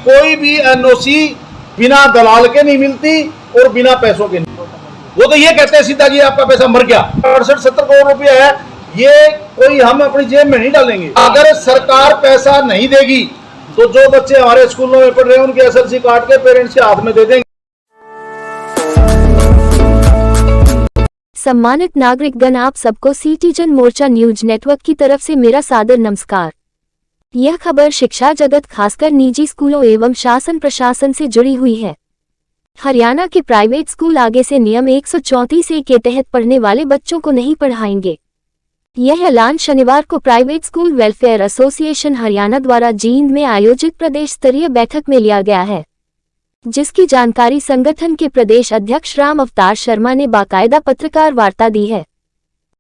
कोई भी एनओसी बिना दलाल के नहीं मिलती और बिना पैसों के नहीं। वो तो ये कहते हैं सीधा कि आपका पैसा मर गया। 68-70 करोड़ रुपया है, ये कोई हम अपनी जेब में नहीं डालेंगे। अगर सरकार पैसा नहीं देगी तो जो बच्चे हमारे स्कूलों में पढ़ रहे हैं उनके एसएलसी काट के पेरेंट्स के हाथ में दे देंगे। सम्मानित नागरिकगण, आप सबको सिटीजन मोर्चा न्यूज नेटवर्क की तरफ से मेरा सादर नमस्कार। यह खबर शिक्षा जगत खासकर निजी स्कूलों एवं शासन प्रशासन से जुड़ी हुई है। हरियाणा के प्राइवेट स्कूल आगे से नियम 134A के तहत पढ़ने वाले बच्चों को नहीं पढ़ाएंगे। यह ऐलान शनिवार को private school welfare association Haryana द्वारा जींद में आयोजित प्रदेश स्तरीय बैठक में लिया गया है, जिसकी जानकारी संगठन के प्रदेश अध्यक्ष राम अवतार शर्मा ने बाकायदा पत्रकार वार्ता दी है।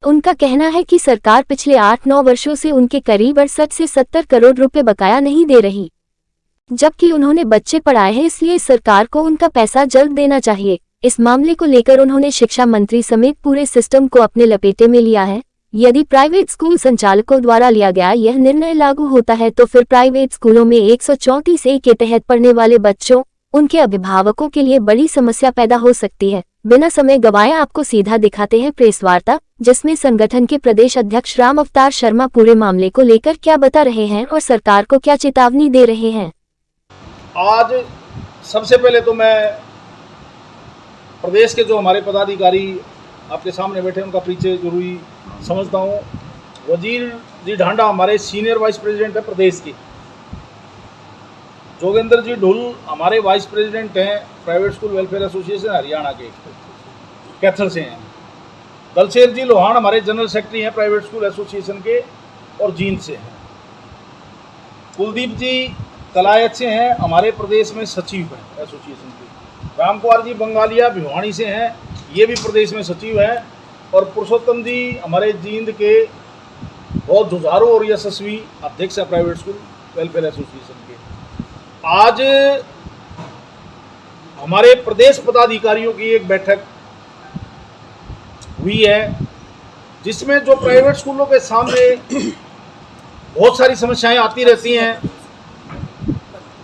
उनका कहना है कि सरकार पिछले 8-9 वर्षों से उनके करीब 68 से 70 करोड़ रुपए बकाया नहीं दे रही, जबकि उन्होंने बच्चे पढ़ाए हैं, इसलिए सरकार को उनका पैसा जल्द देना चाहिए। इस मामले को लेकर उन्होंने शिक्षा मंत्री समेत पूरे सिस्टम को अपने लपेटे में लिया है। यदि प्राइवेट स्कूल संचालकों द्वारा लिया गया यह निर्णय लागू होता है तो फिर प्राइवेट स्कूलों में 134A के तहत पढ़ने वाले बच्चों, उनके अभिभावकों के लिए बड़ी समस्या पैदा हो सकती है। बिना समय गंवाए आपको सीधा दिखाते हैं प्रेस वार्ता, जिसमें संगठन के प्रदेश अध्यक्ष राम अवतार शर्मा पूरे मामले को लेकर क्या बता रहे हैं और सरकार को क्या चेतावनी दे रहे हैं। आज सबसे पहले तो मैं प्रदेश के जो हमारे पदाधिकारी आपके सामने बैठे उनका परिचय जरूरी समझता हूँ। वजीर जी ढांडा हमारे सीनियर वाइस प्रेसिडेंट है प्रदेश के। जोगेंद्र जी ढुल हमारे वाइस प्रेसिडेंट हैं private school welfare association Haryana के, कैथल से हैं। दलशेर जी लोहान हमारे जनरल सेक्रेटरी हैं प्राइवेट स्कूल एसोसिएशन के और जींद से हैं। कुलदीप जी कलायत से हैं, हमारे प्रदेश में सचिव हैं एसोसिएशन के। राम कुमार जी बंगालिया भिवानी से हैं, ये भी प्रदेश में सचिव हैं। और पुरुषोत्तम जी हमारे जींद के बहुत जुझारू और यशस्वी अध्यक्ष है प्राइवेट स्कूल वेलफेयर एसोसिएशन के। आज हमारे प्रदेश पदाधिकारियों की एक बैठक हुई है, जिसमें जो प्राइवेट स्कूलों के सामने बहुत सारी समस्याएं आती रहती हैं,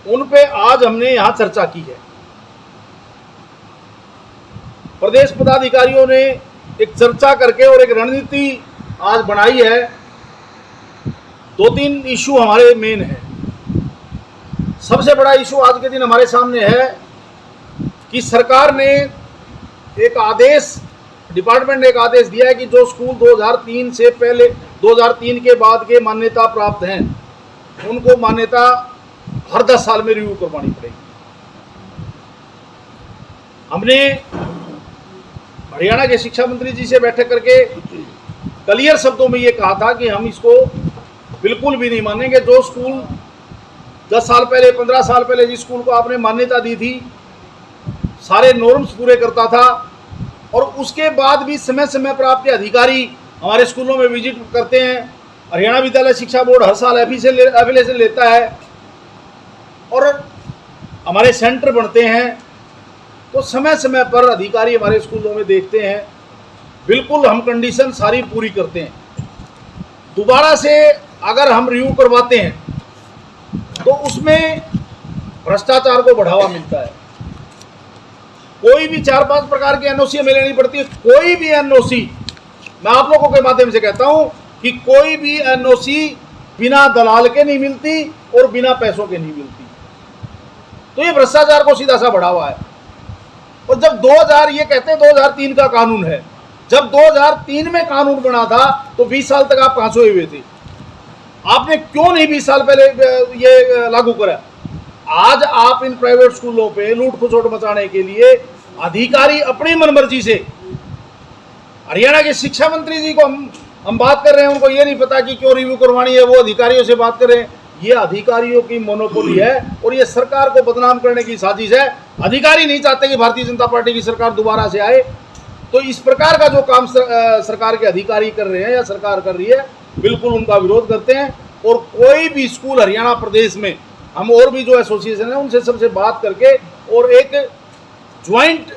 उन पे आज हमने यहाँ चर्चा की है। प्रदेश पदाधिकारियों ने एक चर्चा करके और एक रणनीति आज बनाई है। 2-3 इशू हमारे मेन है। सबसे बड़ा इशू आज के दिन हमारे सामने है कि सरकार ने एक आदेश, डिपार्टमेंट ने एक आदेश दिया है कि जो स्कूल 2003 से पहले 2003 के बाद के मान्यता प्राप्त हैं, उनको मान्यता हर 10 साल में रिव्यू करवानी पड़ेगी। हमने हरियाणा के शिक्षा मंत्री जी से बैठक करके क्लियर शब्दों में ये कहा था कि हम इसको बिल्कुल भी नहीं मानेंगे। जो स्कूल 10 साल पहले 15 साल पहले जिस स्कूल को आपने मान्यता दी थी, सारे नॉर्म्स पूरे करता था और उसके बाद भी समय समय पर आपके अधिकारी हमारे स्कूलों में विजिट करते हैं। हरियाणा विद्यालय शिक्षा बोर्ड हर साल एफिलिएशन लेता है और हमारे सेंटर बनते हैं, तो समय समय पर अधिकारी हमारे स्कूलों में देखते हैं। बिल्कुल हम कंडीशन सारी पूरी करते हैं। दोबारा से अगर हम रिव्यू करवाते हैं तो उसमें भ्रष्टाचार को बढ़ावा मिलता है। कोई भी 4-5 प्रकार की एनओसी हमें लेनी पड़ती है। कोई भी एनओसी, मैं आप लोगों के माध्यम से कहता हूं कि कोई भी एनओसी बिना दलाल के नहीं मिलती और बिना पैसों के नहीं मिलती। तो ये भ्रष्टाचार को सीधा सा बढ़ावा है। और जब 2000, ये कहते हैं 2003 का कानून है, जब 2003 में कानून बना था तो 20 साल तक आप कहां सोए हुए थे? आपने क्यों नहीं 20 साल पहले ये लागू करा? आज आप इन प्राइवेट स्कूलों पे लूट खसोट मचाने के लिए अधिकारी अपनी मनमर्जी से, हरियाणा के शिक्षा मंत्री जी को हम बात कर रहे हैं, उनको ये नहीं पता कि क्यों रिव्यू करवानी है, वो अधिकारियों से बात कर रहे हैं। ये अधिकारियों की मोनोपोली है और ये सरकार को बदनाम करने की साजिश है। अधिकारी नहीं चाहते कि भारतीय जनता पार्टी की सरकार दोबारा से आए। तो इस प्रकार का जो काम सरकार के अधिकारी कर रहे हैं या सरकार कर रही है, बिल्कुल उनका विरोध करते हैं। और कोई भी स्कूल हरियाणा प्रदेश में, हम और भी जो एसोसिएशन है उनसे सबसे बात करके और एक ज्वाइंट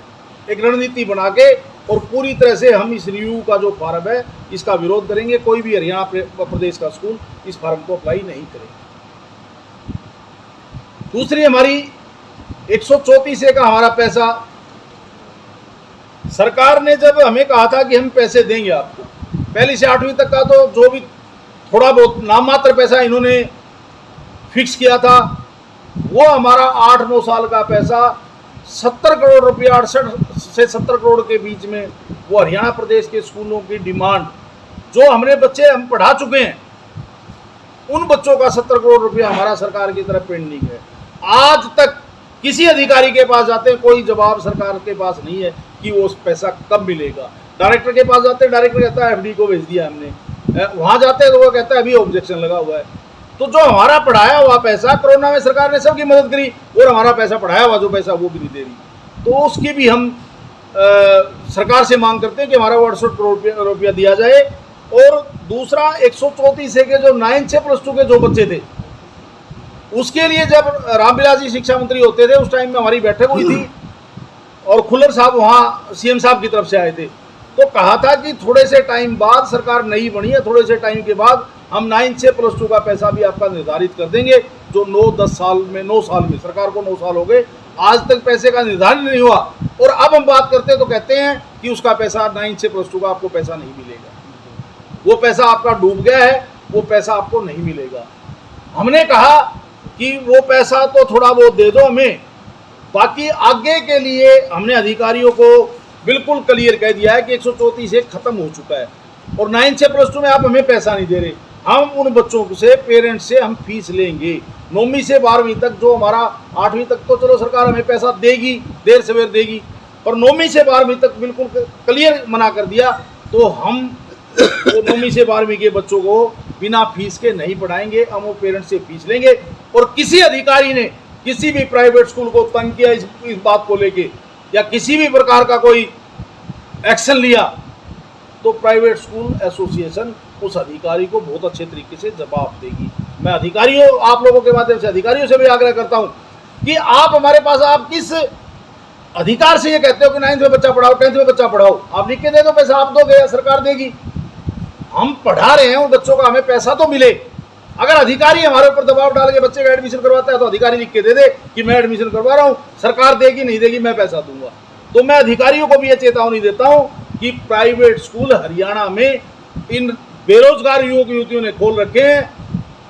एक रणनीति बना के और पूरी तरह से हम इस रिव्यू का जो फार्म है इसका विरोध करेंगे। कोई भी हरियाणा प्रदेश का स्कूल इस फार्म को अप्लाई नहीं करेगा। दूसरी हमारी 134 ए का हमारा पैसा, सरकार ने जब हमें कहा था कि हम पैसे देंगे आपको, पहली से 8वीं तक का तो जो भी थोड़ा बहुत नाम मात्र पैसा इन्होंने फिक्स किया था, वो हमारा 8-9 साल का पैसा 70 करोड़ रुपया, 68 से 70 करोड़ के बीच में, वो हरियाणा प्रदेश के स्कूलों की डिमांड, जो हमने बच्चे हम पढ़ा चुके हैं, उन बच्चों का 70 करोड़ रुपया हमारा सरकार की तरफ पेंडिंग है। आज तक किसी अधिकारी के पास जाते हैं, कोई जवाब सरकार के पास नहीं है कि वो पैसा कब मिलेगा। डायरेक्टर के पास जाते हैं, डायरेक्टर कहता है एफडी को भेज दिया हमने, वहाँ जाते हैं तो वो कहता है अभी ऑब्जेक्शन लगा हुआ है। तो जो हमारा पढ़ाया हुआ पैसा, कोरोना में सरकार ने सबकी मदद करी और हमारा पैसा पढ़ाया हुआ जो पैसा वो भी नहीं दे रही, तो उसकी भी हम सरकार से मांग करते हैं कि हमारा 68 करोड़ रुपया दिया जाए। और दूसरा 134 के जो 9 से +2 के जो बच्चे थे, उसके लिए जब रामविलास जी शिक्षा मंत्री होते थे उस टाइम में हमारी बैठक हुई थी और खुल्लर साहब वहाँ सीएम साहब की तरफ से आए थे, तो कहा था कि थोड़े से टाइम बाद, सरकार नई बनी है, थोड़े से टाइम के बाद हम 9 से +2 का पैसा भी आपका निर्धारित कर देंगे, जो 9 साल में, सरकार को 9 साल हो गए, आज तक पैसे का निर्धारण नहीं हुआ। और अब हम बात करते हैं तो कहते हैं कि उसका पैसा 9 से +2 का आपको पैसा नहीं मिलेगा, वो पैसा आपका डूब गया है, वो पैसा आपको नहीं मिलेगा। हमने कहा कि वो पैसा तो थोड़ा बहुत दे दो हमें, बाकी आगे के लिए हमने अधिकारियों को बिल्कुल क्लियर कह दिया है कि 134 खत्म हो चुका है और 9 से +2 में आप हमें पैसा नहीं दे रहे, हम उन बच्चों से, पेरेंट्स से हम फीस लेंगे। 9वीं से 12वीं तक जो हमारा 8वीं तक तो चलो सरकार हमें पैसा देगी, देर सवेर देगी, पर 9वीं से 12वीं तक बिल्कुल क्लियर मना कर दिया। तो हम तो 9वीं से 12वीं के बच्चों को बिना फीस के नहीं पढ़ाएंगे, हम वो पेरेंट्स से फीस लेंगे। और किसी अधिकारी ने किसी भी प्राइवेट स्कूल को तंग किया इस बात को लेके, या किसी भी प्रकार का कोई एक्शन लिया, तो प्राइवेट स्कूल एसोसिएशन उस अधिकारी को बहुत अच्छे तरीके से जवाब देगी। मैं अधिकारियों, आप लोगों के माध्यम से अधिकारियों से भी आग्रह करता हूं कि आप हमारे पास, आप किस अधिकार से ये कहते हो कि 9th में बच्चा पढ़ाओ, 10th में बच्चा पढ़ाओ, आप लिख के दे दो, पैसा आप दोगे या सरकार देगी? हम पढ़ा रहे हैं उन बच्चों का, हमें पैसा तो मिले। अगर अधिकारी हमारे ऊपर दबाव डाल के बच्चे का एडमिशन करवाता है तो अधिकारी लिख के दे दे कि मैं एडमिशन करवा रहा हूं, सरकार देगी नहीं देगी मैं पैसा दूंगा। तो मैं अधिकारियों को भी ये चेतावनी देता हूं कि प्राइवेट स्कूल हरियाणा में इन बेरोजगार युवक युवतियों ने खोल रखे हैं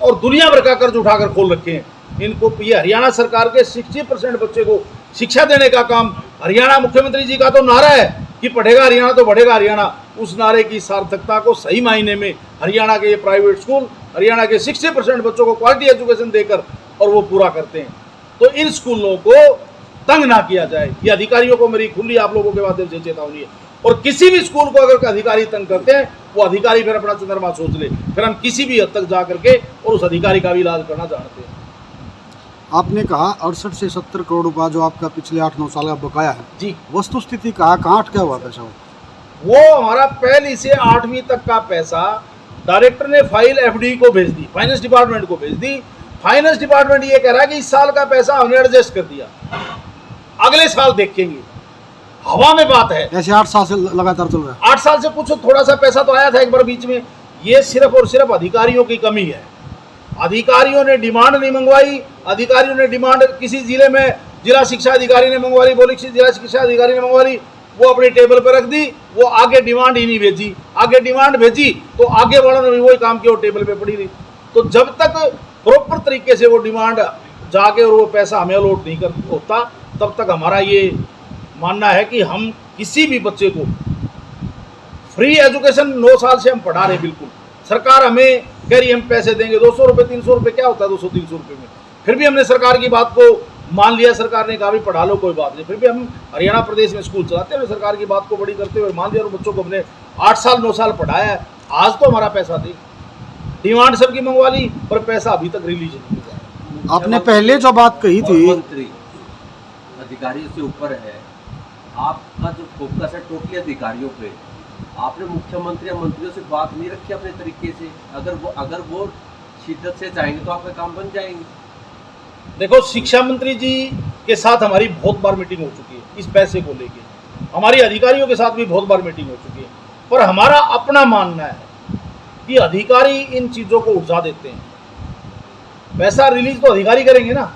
और दुनिया भर का कर्ज उठाकर खोल रखे हैं। इनको, ये हरियाणा सरकार के 60% बच्चे को शिक्षा देने का काम, हरियाणा मुख्यमंत्री जी का तो नारा है कि पढ़ेगा हरियाणा तो बढ़ेगा हरियाणा, उस नारे की सार्थकता को सही मायने में हरियाणा के ये प्राइवेट स्कूल हरियाणा के 60% बच्चों को क्वालिटी एजुकेशन देकर और वो पूरा करते हैं। तो इन स्कूलों को तंग ना किया जाए, ये अधिकारियों को मेरी खुली आप लोगों के माध्यम से चेतावनी है। और किसी भी स्कूल को अगर अधिकारी तंग करते हैं, वो अधिकारी फिर अपना चंद्रमा सोच ले, फिर हम किसी भी हद तक जा करके और उस अधिकारी का भी इलाज करना जानते हैं। आपने कहा 68 से 70 करोड़ रुपया जो आपका पिछले 8-9 साल का बकाया है जी, वस्तु स्थिति कहाँ अटका हुआ पैसा? वो हमारा पहली से 8वीं तक का पैसा डायरेक्टर ने फाइल एफडी को भेज दी, फाइनेंस डिपार्टमेंट को भेज दी। फाइनेंस डिपार्टमेंट ये कह रहा है कि इस साल का पैसा हमने एडजस्ट कर दिया, अगले साल देखेंगे। हवा में बात है, ऐसे 8 साल से लगातार चल रहा है। 8 साल से कुछ थोड़ा सा पैसा तो आया था एक बार बीच में। ये सिर्फ और सिर्फ अधिकारियों की कमी है, अधिकारियों ने डिमांड नहीं मंगवाई। अधिकारियों ने डिमांड किसी जिले में जिला शिक्षा अधिकारी ने मंगवा ली, बोली जिला शिक्षा अधिकारी ने मंगवा ली, वो अपने टेबल पर रख दी, वो आगे डिमांड ही नहीं भेजी। आगे डिमांड भेजी तो आगे वालों ने भी वही काम किया, वो टेबल पे पड़ी रही। तो जब तक प्रॉपर तरीके से वो डिमांड जाके और वो पैसा हमें अलॉट नहीं कर होता, तब तक हमारा ये मानना है कि हम किसी भी बच्चे को फ्री एजुकेशन 9 साल से हम पढ़ा रहे। बिल्कुल सरकार हमें कह रही हम पैसे देंगे 200 रुपये 300 रुपये, क्या होता है 200-300 रुपये में? फिर भी हमने सरकार की बात को मान लिया, सरकार ने कहा भी पढ़ा लो कोई बात नहीं, फिर भी हम हरियाणा प्रदेश में स्कूल चलाते हैं, सरकार की बात को बड़ी करते हुए मान लिया और बच्चों को हमने 8 साल 9 साल पढ़ाया है। आज तो हमारा पैसा दे, डिमांड सबकी मंगवा ली पर पैसा अभी तक रिलीज नहीं हुआ। आपने पहले जो बात कही थी, मंत्री अधिकारियों से ऊपर है, आपका जो फोकस है टोटली अधिकारियों पे, आपने मुख्यमंत्री या मंत्रियों से बात नहीं रखी अपने तरीके से? अगर वो शिद्दत से चाहेंगे तो आपका काम बन जाएंगे। देखो, शिक्षा मंत्री जी के साथ हमारी बहुत बार मीटिंग हो चुकी है इस पैसे को लेके, हमारी अधिकारियों के साथ भी बहुत बार मीटिंग हो चुकी है, पर हमारा अपना मानना है कि अधिकारी इन चीज़ों को उलझा देते हैं। पैसा रिलीज तो अधिकारी करेंगे ना,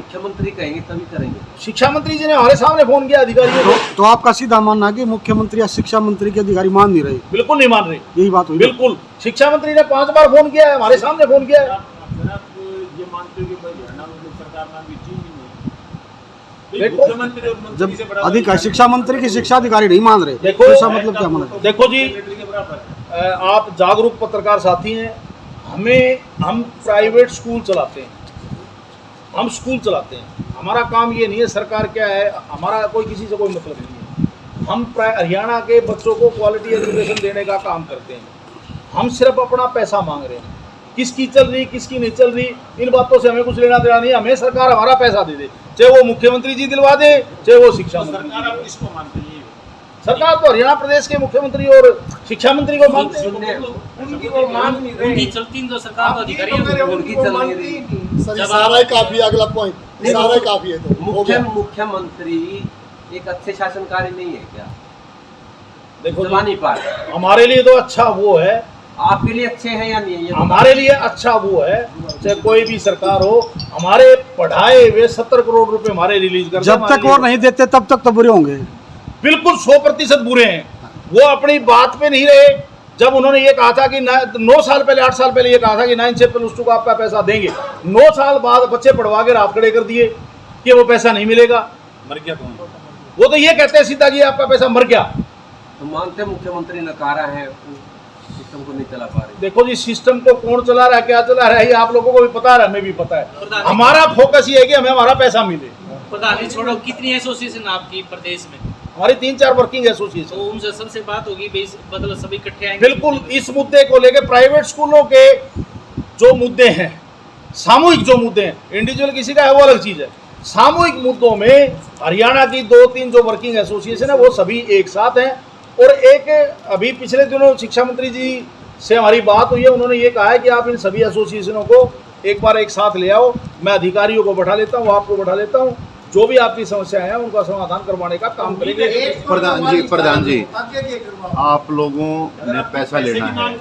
मुख्यमंत्री कहेंगे तभी करेंगे। शिक्षा मंत्री जी ने हमारे सामने फोन किया अधिकारियों को। तो आपका सीधा मानना है कि मुख्यमंत्री या शिक्षा मंत्री के अधिकारी मान नहीं रहे? बिल्कुल नहीं मान रहे, यही बात हुई। बिल्कुल। शिक्षा मंत्री ने 5 बार फोन किया है, हमारे सामने फोन किया है। ये मानते हो कि भाई हरियाणा में सरकार नाम की चीज ही नहीं। देखो, मुख्यमंत्री और मंत्री से जब बड़ा अधिकारी शिक्षा मंत्री की शिक्षा अधिकारी नहीं मान रहे, देखो, तो इसका मतलब क्या माना? देखो जी, सेक्रेटरी के बराबर है। आप जागरूक पत्रकार साथी हैं, हम प्राइवेट स्कूल चलाते हैं, हम स्कूल चलाते हैं। हमारा काम ये नहीं है सरकार क्या है, हमारा कोई किसी से कोई मतलब नहीं है। हम हरियाणा के बच्चों को क्वालिटी एजुकेशन देने का काम करते हैं। हम सिर्फ अपना पैसा मांग रहे हैं। किसकी चल रही किसकी नहीं चल रही इन बातों से हमें कुछ लेना देना नहीं है। हमें सरकार हमारा पैसा दे दे, चाहे वो मुख्यमंत्री जी दिलवा दे, चाहे वो शिक्षा मंत्री। सरकार आप किसको मानते हैं? सरकार तो हरियाणा प्रदेश के मुख्यमंत्री और शिक्षा मंत्री को मानते हैं। उनकी वो मान नहीं रहे। उनकी चलती तो सरकार तो अधिकारी उनकी चल नहीं रही। सर इशारा ही काफी है, अगला पॉइंट इशारा ही काफी है। तो हो गया। मुख्यमंत्री एक अच्छे शासनकारी नहीं है क्या? देखो चला नहीं पा रहे। हमारे लिए तो अच्छा वो है, आपके लिए अच्छे हैं या नहीं है? हमारे लिए अच्छा वो है, चाहे कोई भी सरकार हो, हमारे पढ़ाए हुए 70 करोड़ रुपए हमारे रिलीज कर। जब तक वो नहीं देते तब तक तो बुरे होंगे। बिल्कुल 100% बुरे हैं। वो अपनी बात पे नहीं रहे। जब उन्होंने ये कहा था कि 9 साल पहले 8 साल पहले ये कहा था कि 9 से +2 का आपका पैसा देंगे, 9 साल बाद बच्चे पढ़वा के रात खड़े कर दिए कि वो पैसा नहीं मिलेगा। मर गया कौन? वो तो ये कहते हैं सीधा कि आपका पैसा मर गया। तो मानते मुख्यमंत्री नकारा है, सिस्टम को नहीं चला पा रहे। देखो जी, सिस्टम को कौन चला रहा है, क्या चला रहा है, ये आप लोगों को भी पता है, हमें भी पता है। हमारा फोकस ये है कि हमें हमारा पैसा मिले। प्रधान जी छोड़ो, कितनी एसोसिएशन आपकी प्रदेश में? हमारी 3-4 वर्किंग एसोसिएशन। तो उनसे सबसे बात होगी, मतलब सभी इकट्ठे आएंगे। बिल्कुल। इस मुद्दे को लेकर प्राइवेट स्कूलों के जो मुद्दे हैं, सामूहिक जो मुद्दे हैं, इंडिविजुअल किसी का है वो अलग चीज है। सामूहिक मुद्दों में हरियाणा की 2-3 जो वर्किंग एसोसिएशन है वो सभी एक साथ हैं। और एक अभी पिछले दिनों शिक्षा मंत्री जी से हमारी बात हुई है, उन्होंने ये कहा है कि आप इन सभी एसोसिएशनों को एक बार एक साथ ले आओ, मैं अधिकारियों को बैठा लेता हूँ, आपको बैठा लेता हूँ, जो भी आपकी समस्याएं हैं उनका समाधान करवाने का काम करेंगे। प्रधान जी आप लोगों ने पैसा लेना है,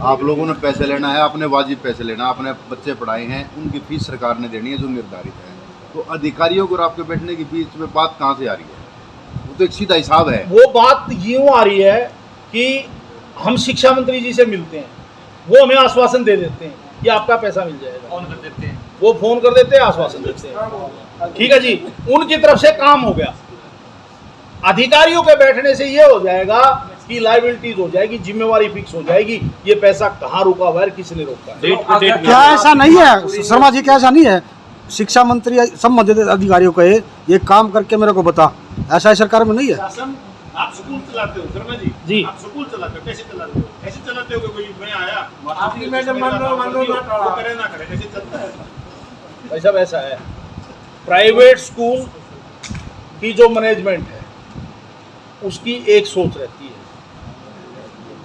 आप लोगों ने पैसे लेना है, आपने वाजिब पैसे लेना, आपने बच्चे पढ़ाए हैं, उनकी फीस सरकार ने देनी है जो निर्धारित है। तो अधिकारियों को और आपके बैठने के बीच में बात कहाँ से आ रही है? वो तो एक सीधा हिसाब है। वो बात यूँ आ रही है कि हम शिक्षा मंत्री जी से मिलते हैं, वो हमें आश्वासन दे देते हैं कि आपका पैसा मिल जाएगा। फोन कर देते हैं, वो फोन कर देते हैं, आश्वासन देते हैं। ठीक है जी, उनकी तरफ से काम हो गया। अधिकारियों के बैठने से ये हो जाएगा कि लायबिलिटीज हो जाएगी, जिम्मेवारी फिक्स हो जाएगी, ये पैसा कहाँ रुका हुआ है, किसने रोका है। क्या ऐसा नहीं है शर्मा जी, क्या ऐसा नहीं है? शिक्षा मंत्री या संबंधित अधिकारियों को ये काम करके मेरे को बता, ऐसा है सरकार में नहीं है? शासन आप स्कूल चलाते हो शर्मा जी। आप स्कूल चलाते हो, कैसे चलाते हो? ऐसे चलाते हो कि कोई मैं आया आपकी मैडम मान लो वो करे ना करे, ऐसे चलता है? ऐसा वैसा है। प्राइवेट स्कूल की जो मैनेजमेंट है उसकी एक सोच रहती है,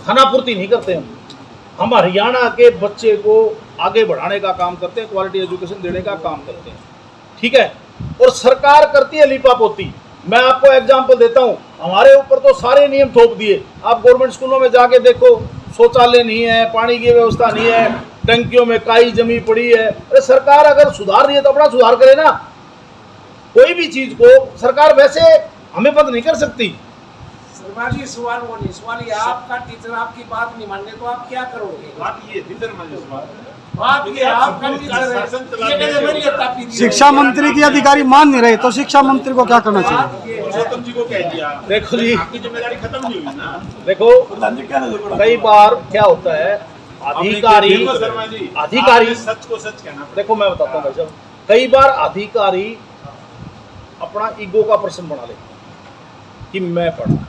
खानापूर्ति नहीं करते हम हरियाणा के बच्चे को आगे बढ़ाने का काम करते हैं, क्वालिटी एजुकेशन देने का काम करते हैं। ठीक है। और सरकार करती है लीपापोती। मैं आपको एग्जांपल देता हूं, हमारे ऊपर तो सारे नियम थोप दिए। आप गवर्नमेंट स्कूलों में जाके देखो, शौचालय नहीं है, पानी की व्यवस्था नहीं है, टंकियों में काई जमी पड़ी है। अरे सरकार अगर सुधार रही है तो अपना सुधार करे ना। कोई भी चीज को सरकार वैसे हमें बंद नहीं कर सकती। शर्मा जी सवाल वो नहीं, सवाल ये आपका टीचर आपकी बात नहीं माने तो आप क्या करोगे? बात ये टीचर मान लो बात ये आपका टीचर है, ये कहते मेरी हत्या पी दी। शिक्षा मंत्री की अधिकारी मान नहीं रहे तो शिक्षा मंत्री को क्या करना चाहिए? पुरुषोत्तम जी को कह दिया, देखो जी, आपकी जिम्मेदारी खत्म नहीं हुई ना। देखो कई बार क्या होता है, अधिकारी शर्मा जी अधिकारी आपने सच को सच कहना पड़ेगा। देखो मैं बताता हूँ भाई साहब, कई बार अधिकारी अपना ईगो का प्रश्न बना लेते हैं कि मैं पढ़ा,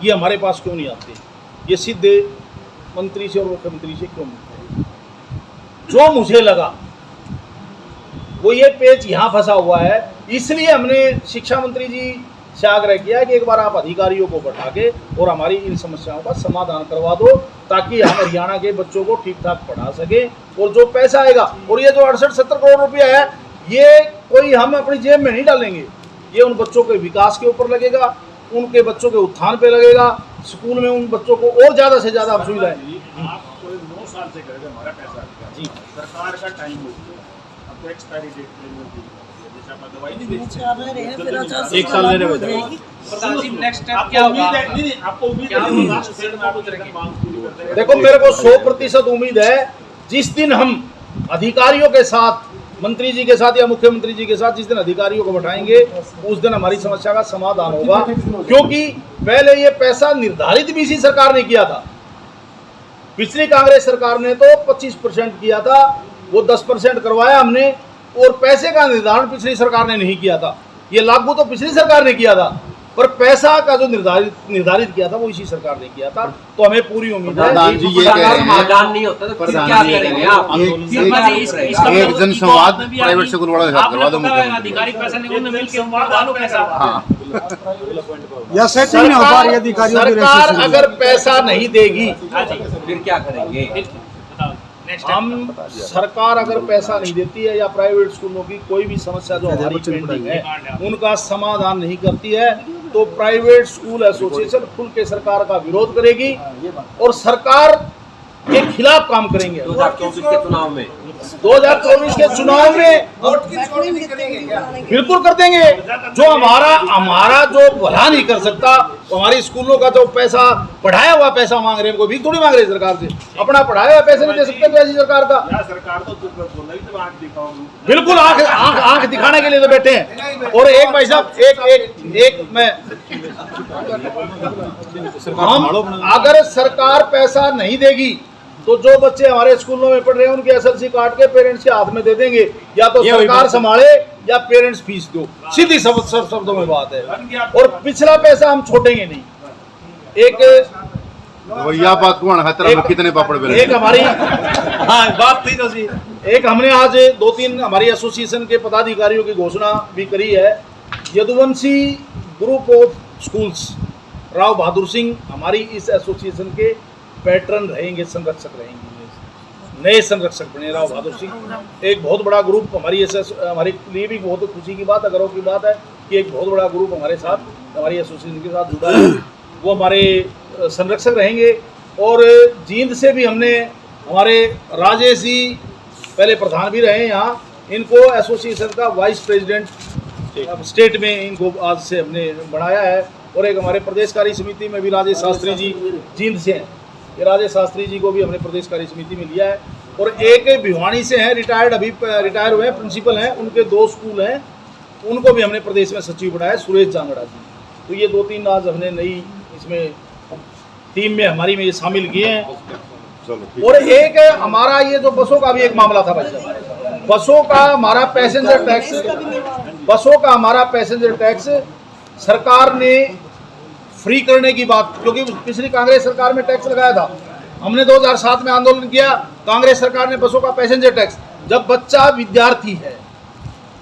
ये हमारे पास क्यों नहीं आते, ये सीधे मंत्री से और मुख्यमंत्री से क्यों मिलते हैं। जो मुझे लगा वो ये पेच यहाँ फंसा हुआ है, इसलिए हमने शिक्षा मंत्री जी से आग्रह किया कि एक बार आप अधिकारियों को बैठा के और हमारी इन समस्याओं का समाधान करवा दो, ताकि हम हरियाणा के बच्चों को ठीक ठाक पढ़ा सके। और जो पैसा आएगा, और ये जो 68-70 करोड़ रुपया है, ये कोई हम अपनी जेब में नहीं डालेंगे, ये उन बच्चों के विकास के ऊपर लगेगा, उनके बच्चों के उत्थान पे लगेगा, स्कूल में उन बच्चों को और ज़्यादा से ज़्यादा सुविधाएं। आप कोई 9 साल से करेंगे, हमारा पैसा जी सरकार का टाइम हो गया, अब तो एक्सपायरी डेट जैसे आप दवाई नहीं बेचते एक साल लेने में प्रधान जी नेक्स्ट स्टेप आपको क्या होगा? उम्मीद है नहीं आपको उम्मीद है कि लास्ट स्टेट में आप उतरेंगे मांग पूरी कर देंगे। देखो मेरे को 100% उम्मीद है जिस दिन हम अधिकारियों के साथ मंत्री जी के साथ या मुख्यमंत्री जी के साथ जिस दिन अधिकारियों को बैठाएंगे उस दिन हमारी समस्या का समाधान होगा, क्योंकि पहले ये पैसा निर्धारित भी इसी सरकार ने किया था। पिछली कांग्रेस सरकार ने तो 25% किया था, वो 10% करवाया हमने, और पैसे का निर्धारण पिछली सरकार ने नहीं किया था। ये लागू तो पिछली सरकार ने किया था, पर पैसा का जो निर्धारित किया था वो इसी सरकार ने किया था। तो हमें पूरी उम्मीद है प्रधान जी ये कह रहे हैं, समाधान नहीं होता तो फिर प्रधान क्या जी करेंगे आप? एक जनसंवाद प्राइवेट स्कूल वालों के साथ करवा दो मुख्यमंत्री। अधिकारी पैसा नहीं उन्होंने मिलकर करवा लो पैसा। हाँ या सेटिंग नहीं हो पा रही अधिकारियों की सरकार रेशो से। अगर पैसा नहीं देगी, फिर क्या करेंगे? हम सरकार अगर पैसा नहीं देती है या प्राइवेट स्कूलों की कोई भी समस्या जो हमारी पेंडिंग है उनका समाधान नहीं करती है, तो प्राइवेट स्कूल एसोसिएशन खुल के सरकार का विरोध करेगी और सरकार के खिलाफ काम करेंगे। 2024 के चुनाव में 2024 के चुनाव में बिल्कुल कर देंगे। जो हमारा जो भला नहीं कर सकता, तो हमारी स्कूलों का जो पैसा पढ़ाया हुआ पैसा मांग रहे हैं, कोई भी थोड़ी मांग रहे हैं सरकार से, अपना पढ़ाया हुआ पैसे नहीं दे सकते तो ऐसी सरकार का। या सरकार तो बोल रही तो आंख दिखाओगे। बिल्कुल आंख दिखाने के लिए तो बैठे हैं। और एक भाई साहब एक मैं हम अगर सरकार पैसा नहीं देगी तो जो बच्चे हमारे स्कूलों में पढ़ रहे हैं उनके एसएलसी काट के पेरेंट्स के हाथ में दे देंगे, या तो सरकार संभाले या पेरेंट्स फीस दो। सीधी शब्दों में बात है। और पिछला पैसा हम छोड़ेंगे नहीं। भैया बात को खतरा कितने पापड़ बेले एक हमारी बात थी तो सी एक हमने आज 2-3 हमारी एसोसिएशन के पदाधिकारियों की घोषणा भी करी है। Yaduvanshi group of schools Rao Bahadur Singh हमारी इस एसोसिएशन के पैटर्न रहेंगे, संरक्षक रहेंगे, नए संरक्षक बने राव बहादुर सिंह। एक बहुत बड़ा ग्रुप हमारे लिए भी बहुत खुशी की बात है, गर्व की बात है कि एक बहुत बड़ा ग्रुप हमारे साथ हमारी एसोसिएशन के साथ जुड़ा है, वो हमारे संरक्षक रहेंगे। और जींद से भी हमने हमारे राजेश जी पहले प्रधान भी रहे यहाँ, इनको एसोसिएशन का वाइस प्रेसिडेंट स्टेट में इनको आज से हमने बनाया है। और एक हमारे प्रदेश कार्य समिति में भी राजेश शास्त्री जी जींद से हैं, ये राजेश शास्त्री जी को भी हमने प्रदेश कार्य समिति में लिया है। और एक भिवानी से हैं, रिटायर्ड अभी रिटायर हुए हैं, प्रिंसिपल हैं, उनके 2 स्कूल हैं, उनको भी हमने प्रदेश में सचिव बनाया है, सुरेश जांगड़ा जी। तो ये 2-3 आज हमने नई इसमें टीम में हमारी में ये शामिल किए हैं। और एक हमारा ये जो बसों का भी एक मामला था भाई साहब, बसों का हमारा पैसेंजर टैक्स सरकार ने फ्री करने की बात, क्योंकि पिछली कांग्रेस सरकार में टैक्स लगाया था, हमने 2007 में आंदोलन किया, कांग्रेस सरकार ने बसों का पैसेंजर टैक्स। जब बच्चा विद्यार्थी है,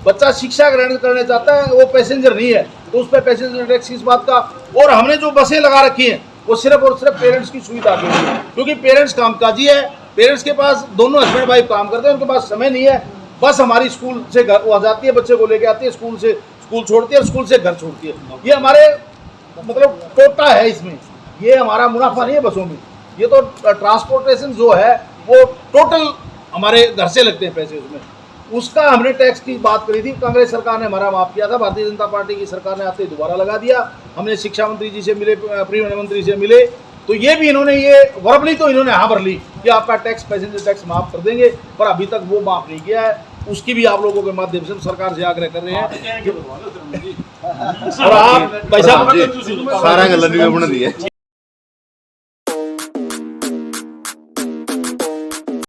बच्चा शिक्षा ग्रहण करने चाहता है, वो पैसेंजर नहीं है, तो उस पर पैसेंजर टैक्स किस बात का। और हमने जो बसें लगा रखी हैं वो सिर्फ और सिर्फ पेरेंट्स की सुविधा के लिए, क्योंकि पेरेंट्स कामकाजी है, पेरेंट्स के पास दोनों हस्बैंड वाइफ काम करते हैं, उनके पास समय नहीं है। बस हमारी स्कूल से घर आ जाती है, बच्चे को लेके आती है, स्कूल छोड़ती है, स्कूल से घर छोड़ती है। ये हमारे मतलब टोटा है, इसमें ये हमारा मुनाफा नहीं है बसों में। ये तो ट्रांसपोर्टेशन जो है वो टोटल हमारे घर से लगते हैं पैसे, उसमें उसका हमने टैक्स की बात करी थी, कांग्रेस सरकार ने हमारा माफ किया था, भारतीय जनता पार्टी की सरकार ने आते ही दोबारा लगा दिया। हमने शिक्षा मंत्री जी से मिले, परिवहन मंत्री से मिले, तो ये भी इन्होंने ये वर्बली तो इन्होंने हाँ भर ली कि आपका टैक्स पैसेंजर टैक्स माफ कर देंगे, पर अभी तक वो माफ नहीं किया है। उसकी भी आप लोगों के माध्यम से सरकार से आग्रह कर रहे हैं। और आप पैसा सारा गल बना दी है।